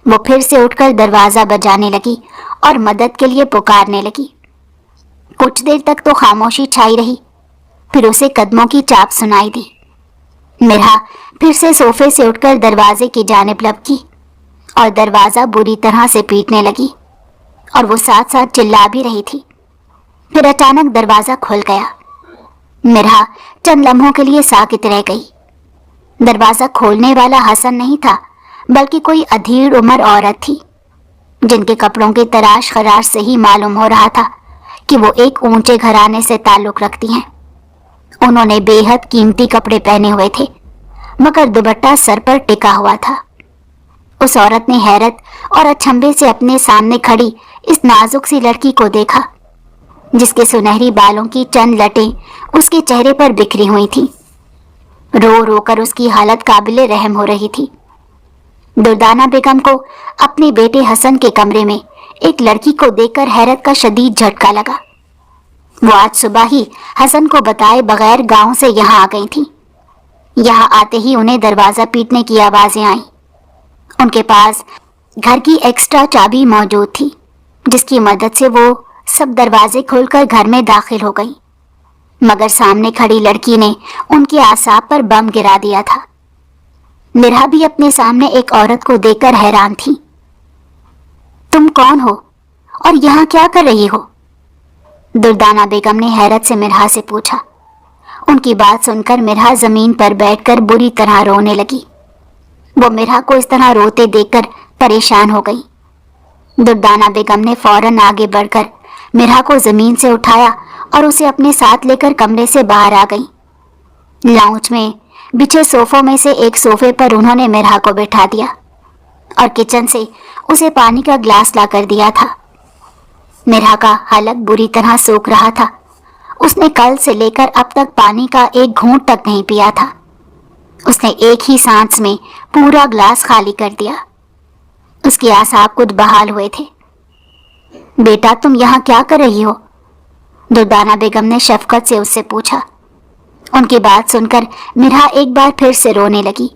A: वो फिर से उठकर दरवाजा बजाने लगी और मदद के लिए पुकारने लगी। कुछ देर तक तो खामोशी छाई रही, फिर उसे कदमों की चाप सुनाई दी। मिरहा फिर से सोफे से उठकर दरवाजे की जानिब लपकी और दरवाजा बुरी तरह से पीटने लगी, और वो साथ साथ चिल्ला भी रही थी। फिर अचानक दरवाजा खुल गया। मिरहा चंद लम्हों के लिए साकित रह गई। दरवाजा खोलने वाला हसन नहीं था, बल्कि कोई अधीर उम्र औरत थी, जिनके कपड़ों की तराश खराश से ही मालूम हो रहा था कि वो एक ऊंचे घराने से ताल्लुक रखती हैं। उन्होंने बेहद कीमती कपड़े पहने हुए थे, मगर दुपट्टा सर पर टिका हुआ था। उस औरत ने हैरत और अचंभे से अपने सामने खड़ी इस नाजुक सी लड़की को देखा, जिसके सुनहरी बालों की चंद लटें उसके चेहरे पर बिखरी हुई थी। रो रो कर उसकी हालत काबिले रहम हो रही थी। दुर्दाना बेगम को अपने बेटे हसन के कमरे में एक लड़की को देखकर हैरत का शदीद झटका लगा। वो आज सुबह ही हसन को बताए बगैर गांव से यहाँ आ गई थी। यहाँ आते ही उन्हें दरवाजा पीटने की आवाजें आईं। उनके पास घर की एक्स्ट्रा चाबी मौजूद थी, जिसकी मदद से वो सब दरवाजे खोलकर घर में दाखिल हो गई। मगर सामने खड़ी लड़की ने उनके आसाब पर बम गिरा दिया था। मिरहा भी अपने सामने एक औरत को देखकर हैरान थी। तुम कौन हो और यहाँ क्या कर रही हो? दुर्दाना बेगम ने हैरत से मिरहा से पूछा। उनकी बात सुनकर मिरहा जमीन पर बैठकर बुरी तरह रोने लगी। वो मिरहा को इस तरह रोते देखकर परेशान हो गई। दुर्दाना बेगम ने फौरन आगे बढ़कर मिरहा को जमीन से उठाया और उसे अपने साथ लेकर कमरे से बाहर आ गई। लाउंज में बिछे सोफों में से एक सोफे पर उन्होंने मिरहा को बैठा दिया और किचन से उसे पानी का ग्लास लाकर दिया था। मिरहा का हलक बुरी तरह सूख रहा था। उसने कल से लेकर अब तक पानी का एक घूंट तक नहीं पिया था। उसने एक ही सांस में पूरा ग्लास खाली कर दिया। उसके आसाब कुछ बहाल हुए थे। बेटा, तुम यहाँ क्या कर रही हो? दुर्दाना बेगम ने शफकत से उससे पूछा। उनकी बात सुनकर मिरहा एक बार फिर से रोने लगी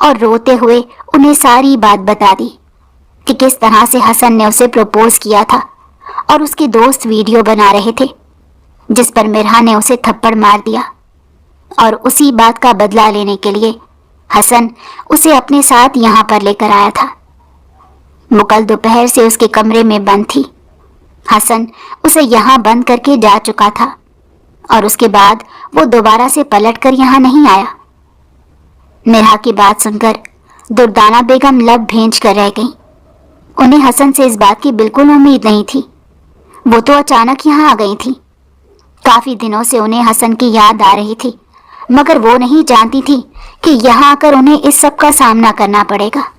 A: और रोते हुए उन्हें सारी बात बता दी कि किस तरह से हसन ने उसे प्रपोज किया था और उसके दोस्त वीडियो बना रहे थे, जिस पर मिरहा ने उसे थप्पड़ मार दिया, और उसी बात का बदला लेने के लिए हसन उसे अपने साथ यहाँ पर लेकर आया था। वो कल दोपहर से उसके कमरे में बंद थी। हसन उसे यहाँ बंद करके जा चुका था और उसके बाद वो दोबारा से पलटकर यहाँ नहीं आया। मिरहा की बात सुनकर दुर्दाना बेगम लब भेंच कर रह गई। उन्हें हसन से इस बात की बिल्कुल उम्मीद नहीं थी। वो तो अचानक यहाँ आ गई थी। काफी दिनों से उन्हें हसन की याद आ रही थी, मगर वो नहीं जानती थी कि यहाँ आकर उन्हें इस सब का सामना करना पड़ेगा।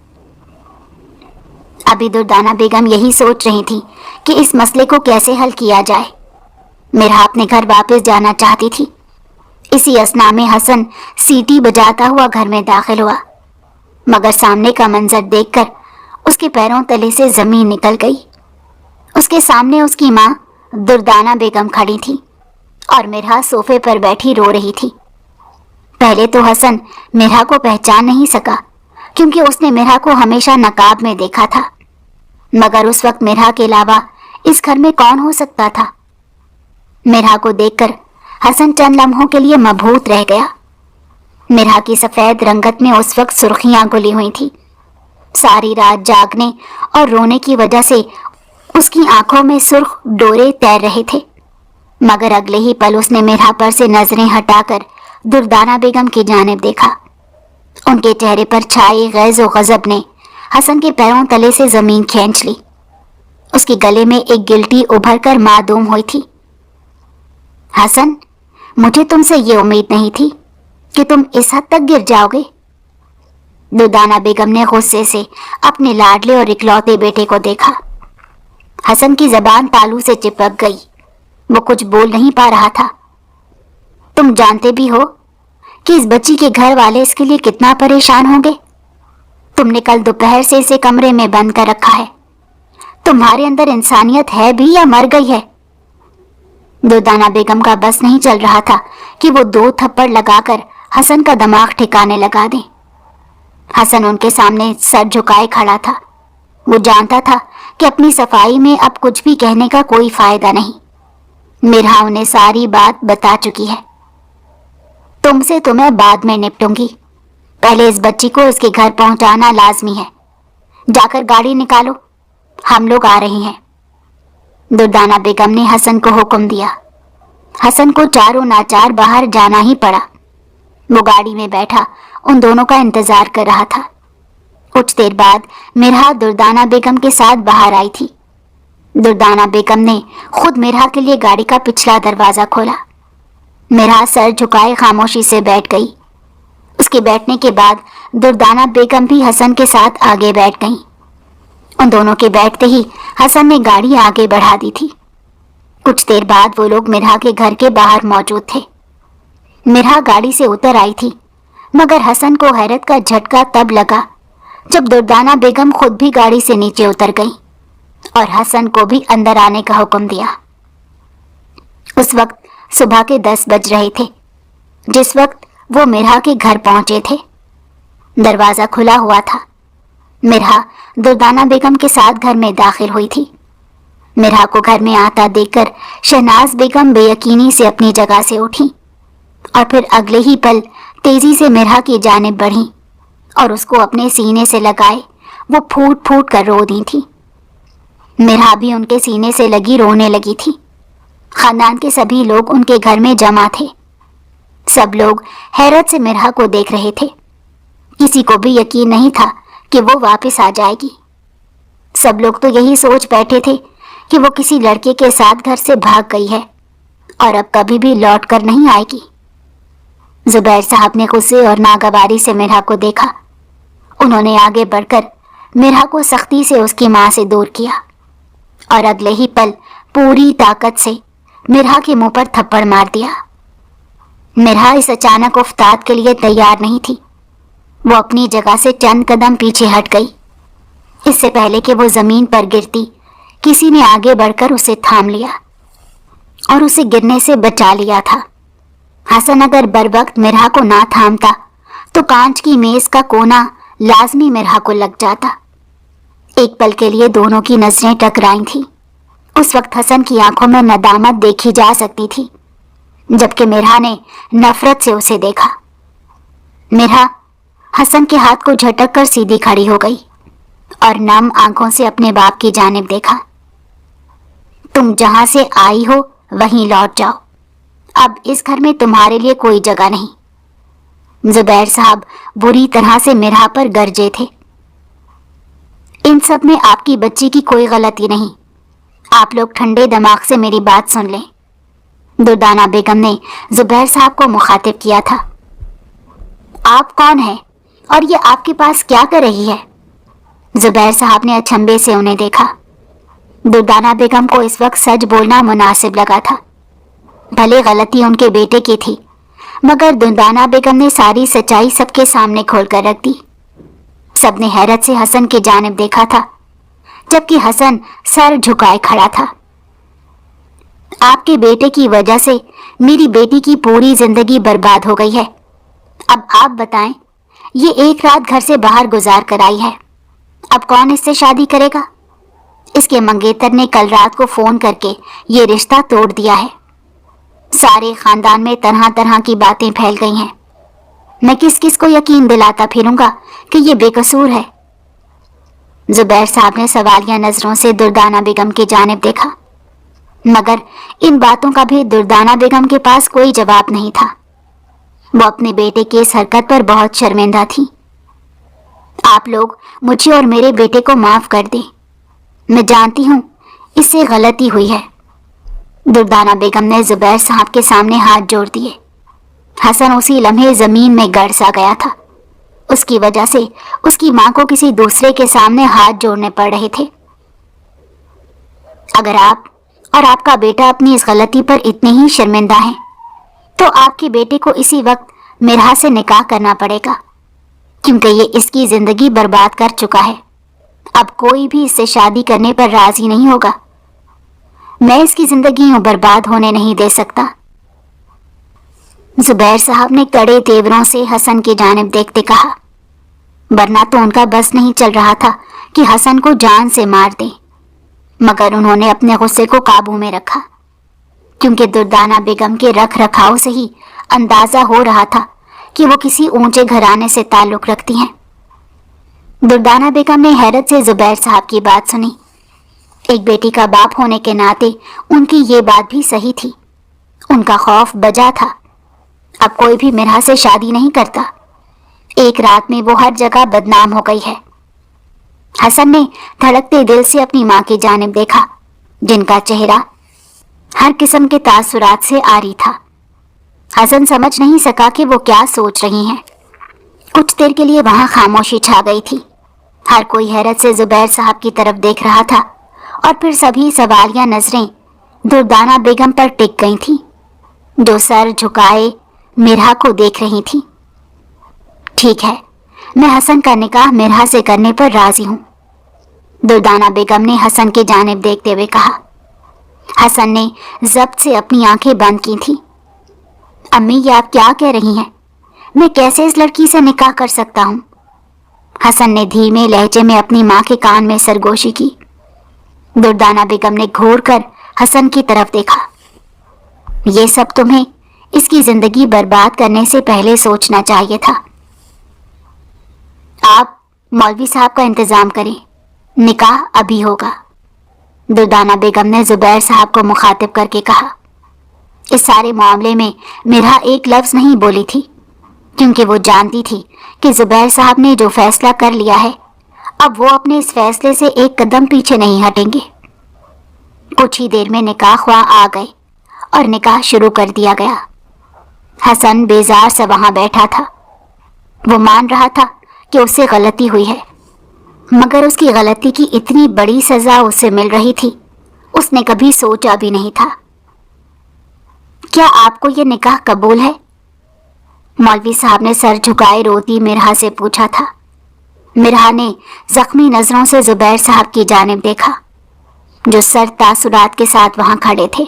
A: अभी दुर्दाना बेगम यही सोच रही थी कि इस मसले को कैसे हल किया जाए। मिरहा अपने घर वापस जाना चाहती थी। इसी असना में हसन सीटी बजाता हुआ घर में दाखिल हुआ, मगर सामने का मंजर देखकर उसके पैरों तले से जमीन निकल गई। उसके सामने उसकी माँ दुर्दाना बेगम खड़ी थी और मिरहा सोफे पर बैठी रो रही थी। पहले तो हसन मिरहा को पहचान नहीं सका, क्योंकि उसने मिरहा को हमेशा नकाब में देखा था, मगर उस वक्त मिरहा के अलावा इस घर में कौन हो सकता था। मिरहा को देखकर हसन चंद लम्हों के लिए मबहूत रह गया। मिरहा की सफेद रंगत में उस वक्त सुर्खियां घुली हुई थी। सारी रात जागने और रोने की वजह से उसकी आंखों में सुर्ख डोरे तैर रहे थे, मगर अगले ही पल उसने मिरहा पर से नजरें हटाकर दुर्दाना बेगम की जानिब देखा। उनके चेहरे पर छाए गैज़ और गजब ने हसन के पैरों तले से जमीन खींच ली। उसके गले में एक गिल्टी उभर कर मादूम हुई थी। हसन, मुझे तुमसे ये उम्मीद नहीं थी कि तुम इस हद तक गिर जाओगे। दुर्दाना बेगम ने गुस्से से अपने लाडले और इकलौते बेटे को देखा। हसन की जबान तालू से चिपक गई। वो कुछ बोल नहीं पा रहा था। तुम जानते भी हो कि इस बच्ची के घर वाले इसके लिए कितना परेशान होंगे। तुमने कल दोपहर से इसे कमरे में बंद कर रखा है। तुम्हारे अंदर इंसानियत है भी या मर गई है? दुर्दाना बेगम का बस नहीं चल रहा था कि वो 2 थप्पड़ लगाकर हसन का दिमाग ठिकाने लगा दे। हसन उनके सामने सर झुकाए खड़ा था। वो जानता था कि अपनी सफाई में अब कुछ भी कहने का कोई फायदा नहीं। मिरहा उन्हें सारी बात बता चुकी है। तुमसे तो मैं बाद में निपटूंगी, पहले इस बच्ची को इसके घर पहुंचाना लाजमी है। जाकर गाड़ी निकालो, हम लोग आ रहे हैं। दुर्दाना बेगम ने हसन को हुक्म दिया। हसन को चारों नाचार बाहर जाना ही पड़ा। वो गाड़ी में बैठा उन दोनों का इंतजार कर रहा था। कुछ देर बाद मिरहा दुर्दाना बेगम के साथ बाहर आई थी। दुर्दाना बेगम ने खुद मिरहा के लिए गाड़ी का पिछला दरवाजा खोला। मिरहा सर झुकाए खामोशी से बैठ गई। उसके बैठने के बाद दुर्दाना बेगम भी हसन के साथ आगे बैठ गईं। उन दोनों के बैठते ही हसन ने गाड़ी आगे बढ़ा दी थी। कुछ देर बाद वो लोग मिरहा के घर के बाहर मौजूद थे। मिरहा गाड़ी से उतर आई थी, मगर हसन को हैरत का झटका तब लगा जब दुर्दाना बेगम खुद भी गाड़ी से नीचे उतर गई और हसन को भी अंदर आने का हुक्म दिया। उस वक्त सुबह के 10 बज रहे थे जिस वक्त वो मिरहा के घर पहुंचे थे। दरवाजा खुला हुआ था। मिरहा दुर्दाना बेगम के साथ घर में दाखिल हुई थी। मिरहा को घर में आता देखकर शहनाज बेगम बेयकीनी से अपनी जगह से उठी और फिर अगले ही पल तेजी से मिरहा की जानिब बढ़ी और उसको अपने सीने से लगाए वो फूट फूट कर रो दी थी। मिरहा भी उनके सीने से लगी रोने लगी थी। खानदान के सभी लोग उनके घर में जमा थे। सब लोग हैरत से मिरहा को देख रहे थे। किसी को भी यकीन नहीं था कि वो वापस आ जाएगी। सब लोग तो यही सोच बैठे थे कि वो किसी लड़के के साथ घर से भाग गई है और अब कभी भी लौट कर नहीं आएगी। जुबैर साहब ने गुस्से और नागवारी से मिरहा को देखा। उन्होंने आगे बढ़कर मिरहा को सख्ती से उसकी मां से दूर किया और अगले ही पल पूरी ताकत से मिरहा के मुंह पर थप्पड़ मार दिया। मिरहा इस अचानक उफ्ताद के लिए तैयार नहीं थी। वो अपनी जगह से चंद कदम पीछे हट गई। इससे पहले कि वो जमीन पर गिरती, किसी ने आगे बढ़कर उसे थाम लिया और उसे गिरने से बचा लिया था। हसन अगर बरवक्त मिरहा को ना थामता तो कांच की मेज का कोना लाजमी मिरहा को लग जाता। एक पल के लिए दोनों की नजरें टकराई थी। उस वक्त हसन की आंखों में नदामत देखी जा सकती थी, जबकि मिरहा ने नफरत से उसे देखा। मिरहा हसन के हाथ को झटक कर सीधी खड़ी हो गई और नम आंखों से अपने बाप की जानिब देखा। तुम जहां से आई हो वहीं लौट जाओ। अब इस घर में तुम्हारे लिए कोई जगह नहीं। जुबैर साहब बुरी तरह से मिरहा पर गरजे थे। इन सब में आपकी बच्ची की कोई गलती नहीं। आप लोग ठंडे दिमाग से मेरी बात सुन लें। दुर्दाना बेगम ने जुबैर साहब को मुखातिब किया था। आप कौन हैं और ये आपके पास क्या कर रही है? जुबैर साहब ने अचंभे से उन्हें देखा। दुर्दाना बेगम को इस वक्त सच बोलना मुनासिब लगा था। भले गलती उनके बेटे की थी, मगर दुर्दाना बेगम ने सारी सच्चाई सबके सामने खोलकर रख दी। सबने हैरत से हसन की जानिब देखा था, जबकि हसन सर झुकाए खड़ा था। आपके बेटे की वजह से मेरी बेटी की पूरी जिंदगी बर्बाद हो गई है। अब आप बताएं, ये एक रात घर से बाहर गुजार कर आई है, अब कौन इससे शादी करेगा? इसके मंगेतर ने कल रात को फोन करके ये रिश्ता तोड़ दिया है। सारे खानदान में तरह तरह की बातें फैल गई हैं। मैं किस किस को यकीन दिलाता फिरूंगा कि ये बेकसूर है। जुबैर साहब ने सवालिया नजरों से दुर्दाना बेगम की जानिब देखा, मगर इन बातों का भी दुर्दाना बेगम के पास कोई जवाब नहीं था। वो अपने बेटे की इस हरकत पर बहुत शर्मिंदा थी। आप लोग मुझे और मेरे बेटे को माफ कर दें, मैं जानती हूँ इससे गलती हुई है। दुर्दाना बेगम ने जुबैर साहब के सामने हाथ जोड़ दिए। हसन उसी लम्हे जमीन में गड़ सा गया था। उसकी वजह से उसकी मां को किसी दूसरे के सामने हाथ जोड़ने पड़ रहे थे। अगर आप और आपका बेटा अपनी इस गलती पर इतने ही शर्मिंदा हैं, तो आपके बेटे को इसी वक्त मिरहा से निकाह करना पड़ेगा, क्योंकि ये इसकी जिंदगी बर्बाद कर चुका है। अब कोई भी इससे शादी करने पर राजी नहीं होगा। मैं इसकी जिंदगी यूं बर्बाद होने नहीं दे सकता। जुबैर साहब ने कड़े तेवरों से हसन की जानिब देखते कहा, वरना तो उनका बस नहीं चल रहा था कि हसन को जान से मार दें, मगर उन्होंने अपने गुस्से को काबू में रखा, क्योंकि दुर्दाना बेगम के रख रखाव से ही अंदाजा हो रहा था कि वो किसी ऊंचे घराने से ताल्लुक रखती हैं। दुर्दाना बेगम ने हैरत से जुबैर साहब की बात सुनी। एक बेटी का बाप होने के नाते उनकी ये बात भी सही थी। उनका खौफ बजा था। अब कोई भी मिरहा से शादी नहीं करता। एक रात में वो हर जगह बदनाम हो गई है। हसन ने धड़कते दिल से अपनी मां की जानिब देखा, जिनका चेहरा हर किस्म के तासुरात से आरी था। हसन समझ नहीं सका कि वो क्या सोच रही हैं। कुछ देर के लिए वहां खामोशी छा गई थी। हर कोई हैरत से जुबैर साहब की तरफ देख रहा था और फिर सभी सवालिया नजरें दुर्दाना बेगम पर टिक गई थीं, जो सर झुकाए मिरहा को देख रही थी। ठीक है, मैं हसन का निकाह मिरहा से करने पर राजी हूं, दुर्दाना बेगम ने हसन की जानिब देखते हुए कहा। हसन ने जब्त से अपनी आंखें बंद की थी। अम्मी, ये आप क्या कह रही हैं? मैं कैसे इस लड़की से निकाह कर सकता हूं? हसन ने धीमे लहजे में अपनी मां के कान में सरगोशी की। दुर्दाना बेगम ने घूर कर हसन की तरफ देखा। ये सब तुम्हें इसकी जिंदगी बर्बाद करने से पहले सोचना चाहिए था। आप मौलवी साहब का इंतजाम करें, निकाह अभी होगा, दुर्दाना बेगम ने जुबैर साहब को मुखातिब करके कहा। इस सारे मामले में मिरहा एक लफ्ज नहीं बोली थी, क्योंकि वो जानती थी कि जुबैर साहब ने जो फैसला कर लिया है, अब वो अपने इस फैसले से एक कदम पीछे नहीं हटेंगे। कुछ ही देर में निकाह ख्वाह आ गए और निकाह शुरू कर दिया गया। हसन बेजार से वहां बैठा था। वो मान रहा था कि उससे गलती हुई है, मगर उसकी गलती की इतनी बड़ी सजा उसे मिल रही थी, उसने कभी सोचा भी नहीं था। क्या आपको ये निकाह कबूल है? मौलवी साहब ने सर झुकाए रोती मिरहा से पूछा था। मिरहा ने जख्मी नजरों से जुबैर साहब की जानिब देखा, जो सर तासुरात के साथ वहां खड़े थे।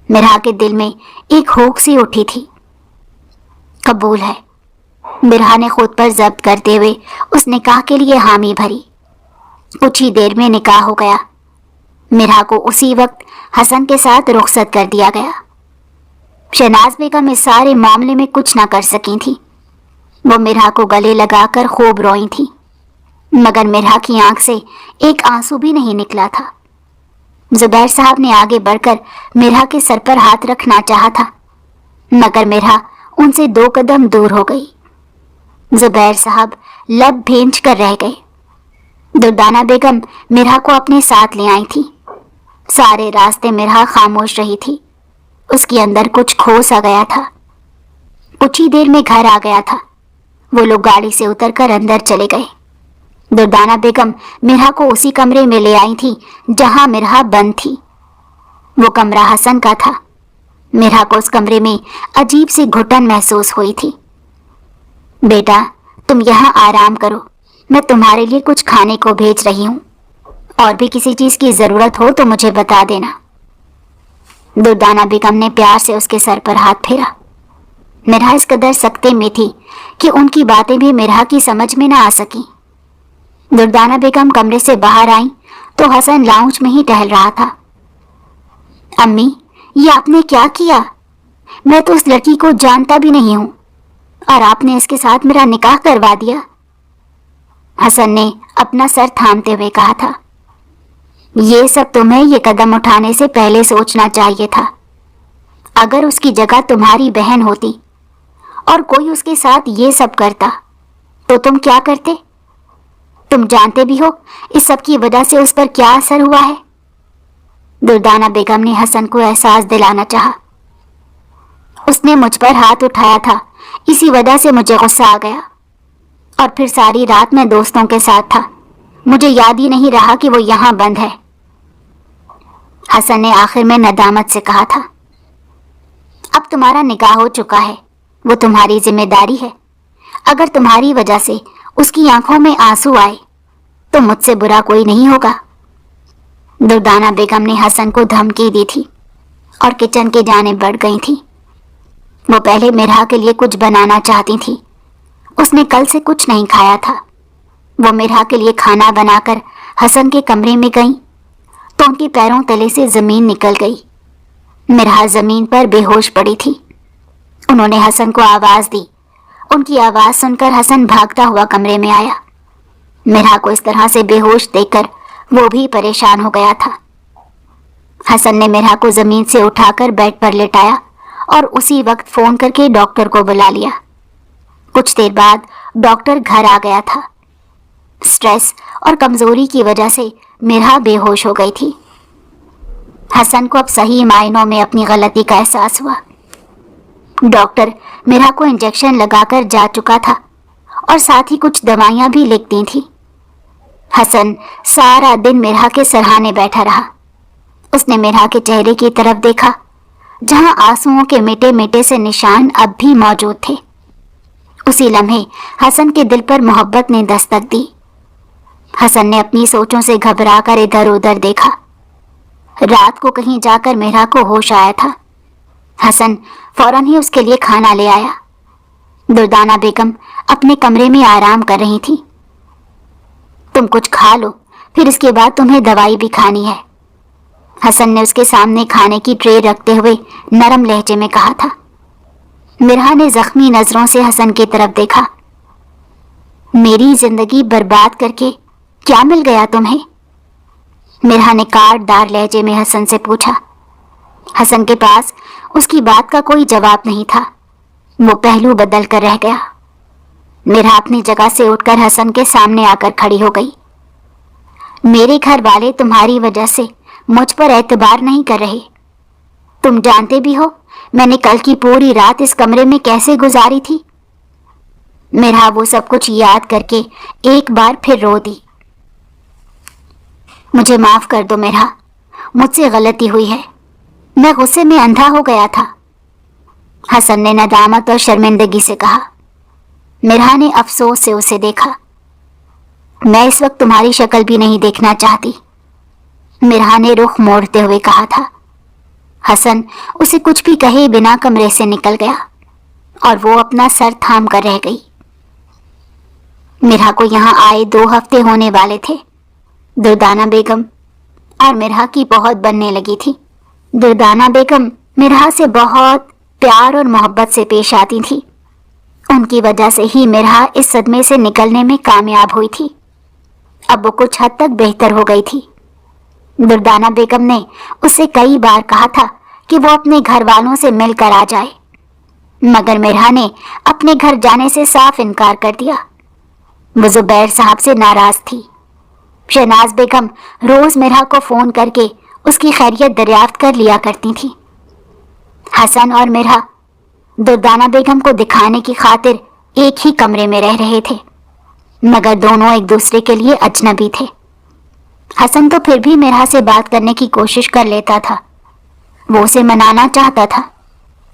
A: मिरहा के दिल में एक होक सी उठी थी। कबूल है, मिरहा ने खुद पर जब्त करते हुए उस निकाह के लिए हामी भरी। कुछ ही देर में निकाह हो गया। मिरहा को उसी वक्त हसन के साथ रुखसत कर दिया गया। शहनाज बेगम इस सारे मामले में कुछ न कर सकी थी। वो मिरहा को गले लगाकर खूब रोई थी, मगर मिरहा की आंख से एक आंसू भी नहीं निकला था। जुबैर साहब ने आगे बढ़कर मिरहा के सर पर हाथ रखना चाहा था, मगर मिरहा उनसे 2 कदम दूर हो गई। जुबैर साहब लब भेंच कर रह गए। दुर्दाना बेगम मिरहा को अपने साथ ले आई थी। सारे रास्ते मिरहा खामोश रही थी। उसके अंदर कुछ खो सा गया था। कुछ ही देर में घर आ गया था। वो लोग गाड़ी से उतरकर अंदर चले गए। दुर्दाना बेगम मिरहा को उसी कमरे में ले आई थी जहां मिरहा बंद थी। वो कमरा हसन का था। मिरहा को उस कमरे में अजीब सी घुटन महसूस हुई थी। बेटा, तुम यहाँ आराम करो, मैं तुम्हारे लिए कुछ खाने को भेज रही हूँ। और भी किसी चीज की जरूरत हो तो मुझे बता देना। दुर्दाना बेगम ने प्यार से उसके सर पर हाथ फेरा। मिरहा इस कदर सख्ते में थी कि उनकी बातें भी मिरहा की समझ में न आ सकी। दुर्दाना बेगम कमरे से बाहर आई तो हसन लाउंज में ही टहल रहा था। अम्मी, ये आपने क्या किया? मैं तो उस लड़की को जानता भी नहीं हूँ اور آپ نے اس کے ساتھ میرا نکاح کروا دیا۔ حسن نے اپنا سر تھامتے ہوئے کہا تھا، یہ سب تمہیں یہ قدم اٹھانے سے پہلے سوچنا چاہیے تھا۔ اگر اس کی جگہ تمہاری بہن ہوتی اور کوئی اس کے ساتھ یہ سب کرتا تو تم کیا کرتے؟ تم جانتے بھی ہو اس سب کی وجہ سے اس پر کیا اثر ہوا ہے۔ دردانہ بیگم نے حسن کو احساس دلانا چاہا، اس نے مجھ پر ہاتھ اٹھایا تھا، اسی وجہ سے مجھے غصہ آ گیا، اور پھر ساری رات میں دوستوں کے ساتھ تھا، مجھے یاد ہی نہیں رہا کہ وہ یہاں بند ہے۔ حسن نے آخر میں ندامت سے کہا تھا، اب تمہارا نکاح ہو چکا ہے، وہ تمہاری ذمہ داری ہے۔ اگر تمہاری وجہ سے اس کی آنکھوں میں آنسو آئے تو مجھ سے برا کوئی نہیں ہوگا۔ دردانہ بیگم نے حسن کو دھمکی دی تھی اور کچن کی جانب بڑھ گئی تھی۔ وہ پہلے مرحا کے لیے کچھ بنانا چاہتی تھی، اس نے کل سے کچھ نہیں کھایا تھا۔ وہ مرحا کے لیے کھانا بنا کر حسن کے کمرے میں گئیں تو ان کے پیروں تلے سے زمین نکل گئی۔ مرحا زمین پر بے ہوش پڑی تھی۔ انہوں نے حسن کو آواز دی، ان کی آواز سن کر حسن بھاگتا ہوا کمرے میں آیا۔ مرحا کو اس طرح سے بے ہوش دیکھ کر وہ بھی پریشان ہو گیا تھا۔ حسن نے مرحا کو زمین سے اٹھا کر بیڈ پر لٹایا اور اسی وقت فون کر کے ڈاکٹر کو بلا لیا۔ کچھ دیر بعد ڈاکٹر گھر آ گیا تھا۔ سٹریس اور کمزوری کی وجہ سے مرحا بے ہوش ہو گئی تھی۔ حسن کو اب صحیح معنوں میں اپنی غلطی کا احساس ہوا۔ ڈاکٹر مرحا کو انجیکشن لگا کر جا چکا تھا اور ساتھ ہی کچھ دوائیاں بھی لکھ دی تھی۔ حسن سارا دن مرحا کے سرہانے بیٹھا رہا۔ اس نے مرحا کے چہرے کی طرف دیکھا جہاں آنسوؤں کے میٹے میٹے سے نشان اب بھی موجود تھے۔ اسی لمحے حسن کے دل پر محبت نے دستک دی۔ حسن نے اپنی سوچوں سے گھبرا کر ادھر ادھر دیکھا۔ رات کو کہیں جا کر مرحا کو ہوش آیا تھا۔ حسن فوراً ہی اس کے لیے کھانا لے آیا۔ دردانہ بیگم اپنے کمرے میں آرام کر رہی تھی۔ تم کچھ کھا لو، پھر اس کے بعد تمہیں دوائی بھی کھانی ہے، حسن نے اس کے سامنے کھانے کی ٹرے رکھتے ہوئے نرم لہجے میں کہا تھا۔ مرحا نے زخمی نظروں سے حسن کی طرف دیکھا۔ میری زندگی برباد کر کے کیا مل گیا تمہیں؟ مرحا نے کاٹ دار لہجے میں حسن سے پوچھا۔ حسن کے پاس اس کی بات کا کوئی جواب نہیں تھا، وہ پہلو بدل کر رہ گیا۔ مرحا اپنی جگہ سے اٹھ کر حسن کے سامنے آ کر کھڑی ہو گئی۔ میرے گھر والے تمہاری وجہ سے مجھ پر اعتبار نہیں کر رہے۔ تم جانتے بھی ہو میں نے کل کی پوری رات اس کمرے میں کیسے گزاری تھی۔ مرحا وہ سب کچھ یاد کر کے ایک بار پھر رو دی۔ مجھے معاف کر دو مرحا، مجھ سے غلطی ہوئی ہے، میں غصے میں اندھا ہو گیا تھا، حسن نے ندامت اور شرمندگی سے کہا۔ مرحا نے افسوس سے اسے دیکھا۔ میں اس وقت تمہاری شکل بھی نہیں دیکھنا چاہتی، مرحا نے رخ موڑتے ہوئے کہا تھا۔ حسن اسے کچھ بھی کہے بنا کمرے سے نکل گیا اور وہ اپنا سر تھام کر رہ گئی۔ مرحا کو یہاں آئے 2 ہفتے ہونے والے تھے۔ دردانہ بیگم اور مرحا کی بہت بننے لگی تھی۔ دردانہ بیگم مرحا سے بہت پیار اور محبت سے پیش آتی تھی۔ ان کی وجہ سے ہی مرحا اس صدمے سے نکلنے میں کامیاب ہوئی تھی۔ اب وہ کچھ حد تک بہتر ہو گئی تھی۔ دردانہ بیگم نے اس سے کئی بار کہا تھا کہ وہ اپنے گھر والوں سے مل کر آ جائے، مگر مرحا نے اپنے گھر جانے سے صاف انکار کر دیا۔ وہ زبیر صاحب سے ناراض تھی۔ شہناز بیگم روز مرحا کو فون کر کے اس کی خیریت دریافت کر لیا کرتی تھی۔ حسن اور مرحا دردانہ بیگم کو دکھانے کی خاطر ایک ہی کمرے میں رہ رہے تھے، مگر دونوں ایک دوسرے کے لیے اجنبی تھے۔ حسن تو پھر بھی مرحا سے بات کرنے کی کوشش کر لیتا تھا، وہ اسے منانا چاہتا تھا،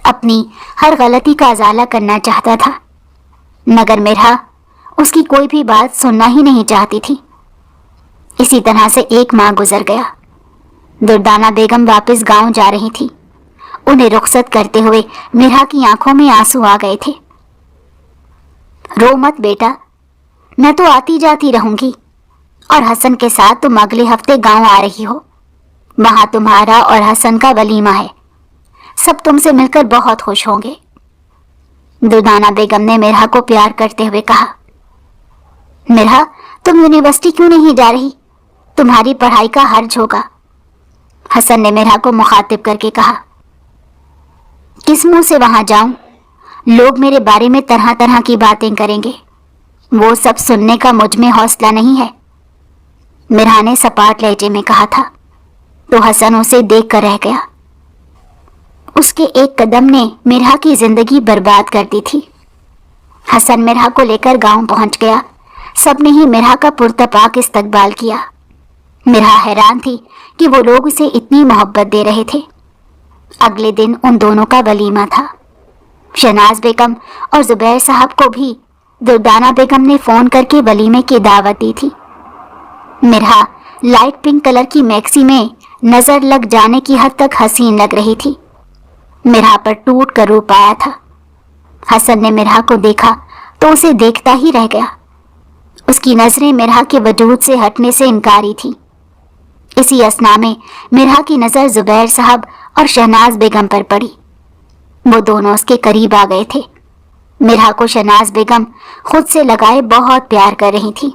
A: اپنی ہر غلطی کا ازالہ کرنا چاہتا تھا، مگر مرحا اس کی کوئی بھی بات سننا ہی نہیں چاہتی تھی۔ اسی طرح سے 1 ماہ گزر گیا۔ دردانہ بیگم واپس گاؤں جا رہی تھی۔ انہیں رخصت کرتے ہوئے مرحا کی آنکھوں میں آنسو آ گئے تھے۔ رو مت بیٹا، میں تو آتی جاتی رہوں گی، اور حسن کے ساتھ تم اگلے ہفتے گاؤں آ رہی ہو، وہاں تمہارا اور حسن کا ولیمہ ہے، سب تم سے مل کر بہت خوش ہوں گے۔ दुर्दाना बेगम ने मिरहा को प्यार करते हुए कहा। मिरहा, तुम यूनिवर्सिटी क्यों नहीं जा रही? तुम्हारी पढ़ाई का हर्ज होगा। हसन ने मिरहा को मुखातिब करके कहा। किस मुंह से वहां जाऊं? लोग मेरे बारे में तरह तरह की बातें करेंगे। वो सब सुनने का मुझ में हौसला नहीं है, मिरहा ने सपाट लहजे में कहा था। तो हसन उसे देख कर रह गया। उसके एक कदम ने मिरहा की जिंदगी बर्बाद कर दी थी। हसन मिरहा को लेकर गांव पहुंच गया। सबने ही मिरहा का पुरतपाक इस्तकबाल किया। मिरहा हैरान थी कि वो लोग उसे इतनी मोहब्बत दे रहे थे। अगले दिन उन दोनों का वलीमा था। शहनाज बेगम और जुबैर साहब को भी दुर्दाना बेगम ने फोन करके वलीमे की दावत दी थी। मिरहा लाइट पिंक कलर की मैक्सी में नजर लग जाने की हद तक हसीन लग रही थी। मिरहा पर टूट कर रो पाया था। हसन ने मिरहा को देखा तो उसे देखता ही रह गया। उसकी नजरें मिरहा के वजूद से हटने से इनकारी थी। इसी असना में मिरहा की नजर जुबैर साहब और शहनाज बेगम पर पड़ी। वो दोनों उसके करीब आ गए थे। मिरहा को शहनाज बेगम खुद से लगाए बहुत प्यार कर रही थी।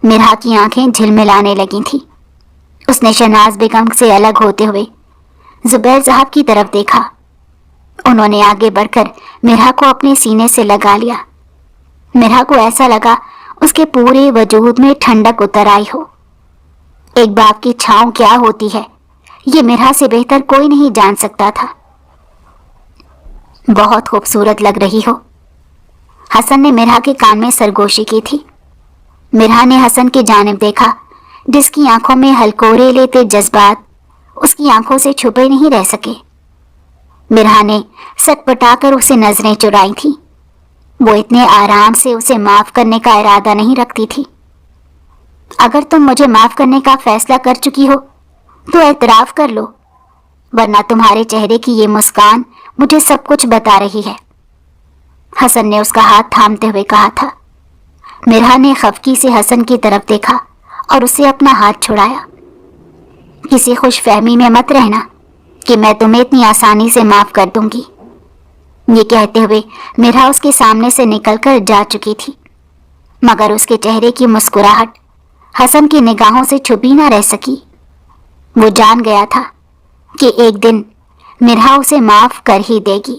A: मिरहा की आंखें झिलमिलाने लगी थी। उसने शहनाज बेगम से अलग होते हुए जुबैर साहब की तरफ देखा। उन्होंने आगे बढ़कर मिरहा को अपने सीने से लगा लिया। मिरहा को ऐसा लगा उसके पूरे वजूद में ठंडक उतर आई हो। एक बाप की छांव क्या होती है, ये मिरहा से बेहतर कोई नहीं जान सकता था। बहुत खूबसूरत लग रही हो, हसन ने मिरहा के कान में सरगोशी की थी। मिरहा ने हसन की जानिब देखा, जिसकी आंखों में हलकोरे लेते जज्बात उसकी आंखों से छुपे नहीं रह सके। मिरहा ने सटपटाकर उसे नजरें चुराई थी। वो इतने आराम से उसे माफ करने का इरादा नहीं रखती थी। अगर तुम मुझे माफ करने का फैसला कर चुकी हो तो एतराफ कर लो, वरना तुम्हारे चेहरे की ये मुस्कान मुझे सब कुछ बता रही है, हसन ने उसका हाथ थामते हुए कहा था। मिरहा ने खफकी से हसन की तरफ देखा और उसे अपना हाथ छुड़ाया। किसी खुशफहमी में मत रहना कि मैं तुम्हें इतनी आसानी से माफ कर दूंगी। ये कहते हुए मिरहा उसके सामने से निकलकर जा चुकी थी, मगर उसके चेहरे की मुस्कुराहट हसन की निगाहों से छुपी ना रह सकी। वो जान गया था कि एक दिन मिरहा उसे माफ कर ही देगी।